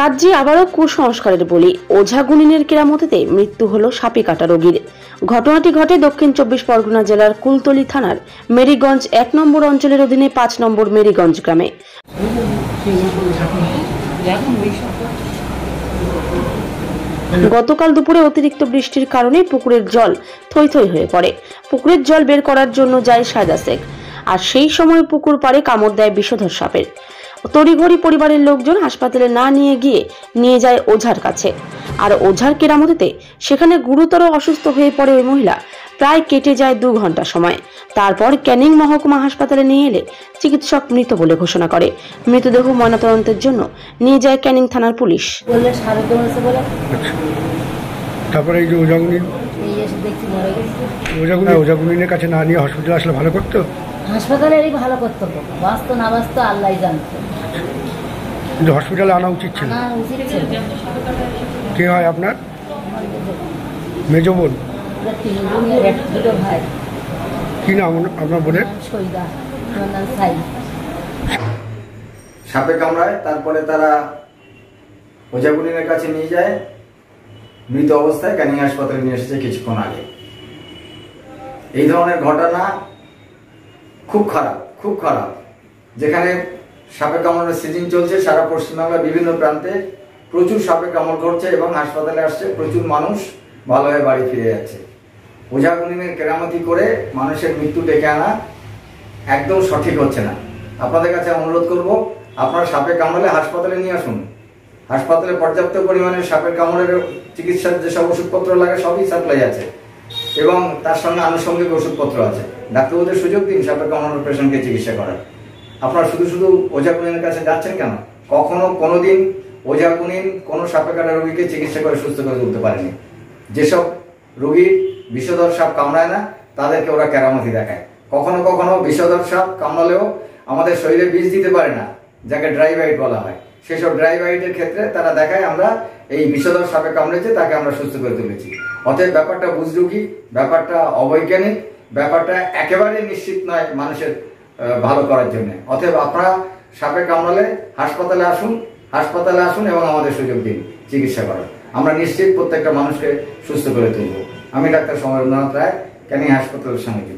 রাজ্যে আবারও কুসংস্কারের বলি ওঝা গুনিনের কেরামতিতে মৃত্যু হলো সাপে কাটা রোগীর। ঘটনাটি ঘটে দক্ষিণ 24 পরগনা জেলার কুলতলি থানার মেরিগঞ্জ 1 নম্বর অঞ্চলের অধীনে 5 নম্বর মেরিগঞ্জ গ্রামে। গতকাল দুপুরে অতিরিক্ত বৃষ্টির কারণে পুকুরের জল থই থই হয়ে পড়ে। পুকুরের জল বের করার জন্য যায় সায়দা শেখ, আর সেই সময় পুকুর পাড়ে কামড় দেয় বিষধর সাপের। তড়িঘড়ি পরিবারের লোকজন হাসপাতালে না নিয়ে যায় ওঝার কাছে, আর ওঝার কেরামতিতে সেখানে গুরুতর অসুস্থ হয়ে পড়ে ওই মহিলা। প্রায় কেটে যায় 2 ঘন্টা সময়। তারপর ক্যানিং মহকুমা হাসপাতালে নিয়ে এলে চিকিৎসক মৃত বলে ঘোষণা করে। মৃতদেহ ময়নাতদন্তের জন্য নিয়ে যায় ক্যানিং থানার পুলিশ। তারপরে এই যে ওঝাগুনিনের কাছে না নিয়ে হসপিটালে আসলে ভালো করতো। হাসপাতালেরই ভালো করতো, বাঁচতো না বাঁচতো আল্লাহ জানতো। কিন্তু হসপিটালে আনা উচিত ছিল। কে হয় আপনার? মেজো বোন। কি নাম আপনার বোনের? সাপে কামড়ায়, তারপরে তারা ওঝাগুনিনের কাছে নিয়ে যায়। মৃত অবস্থায় ক্যানিং হাসপাতালে নিয়ে এসেছে কিছুক্ষণ আগে। এই ধরনের ঘটনা খুব খারাপ। যেখানে সাপে কামড়ের সিজন চলছে, সারা পশ্চিমবাংলার বিভিন্ন প্রান্তে প্রচুর সাপে কামড় করছে এবং হাসপাতালে আসছে প্রচুর মানুষ ভালো হয়ে বাড়ি ফিরে যাচ্ছে। ওঝাগুনিনের কেরামতি করে মানুষের মৃত্যু ডেকে আনা একদম সঠিক হচ্ছে না। আপনাদের কাছে অনুরোধ করব, আপনারা সাপে কামড়ালে হাসপাতালে নিয়ে আসুন। হাসপাতালে পর্যাপ্ত পরিমাণে সাপের কামড়ের চিকিৎসার যেসব ওষুধপত্র লাগে সবই সাপ্লাই আছে এবং তার সঙ্গে আনুষঙ্গিক ওষুধপত্র আছে। ডাক্তারবাবুদের সুযোগ দিন সাপের কামড়ানোর পেশেন্টকে চিকিৎসা করার। আপনারা শুধু ওঝাগুনিনের কাছে যাচ্ছেন কেন? কোনোদিন ওঝাগুনিন কোনো সাপে কাটা রোগীকে চিকিৎসা করে সুস্থ করে তুলতে পারেনি। যেসব রোগীর বিষধর সাপ কামড়ায় না তাদেরকে ওরা কেরামতি দেখায়। কখনো বিষধর সাপ কামড়ালেও আমাদের শরীরে বিষ দিতে পারে না, যাকে ড্রাই বাইট বলা হয়। সেসব ড্রাই বাইটের ক্ষেত্রে তারা দেখায় আমরা এই বিষধর সাপে কামড়েছে, তাকে আমরা সুস্থ করে তুলেছি। অতএব ব্যাপারটা বুজরুকি, ব্যাপারটা অবৈজ্ঞানিক, ব্যাপারটা একেবারে নিশ্চিত নয় মানুষের ভালো করার জন্য। অতএব আপনারা সাপে কামড়ালে হাসপাতালে আসুন এবং আমাদের সুযোগ দিন চিকিৎসা করার। আমরা নিশ্চিত প্রত্যেকটা মানুষকে সুস্থ করে তুলব। আমি ডাক্তার সমরেন্দ্রনাথ রায়, ক্যানিং হাসপাতালের সঙ্গে।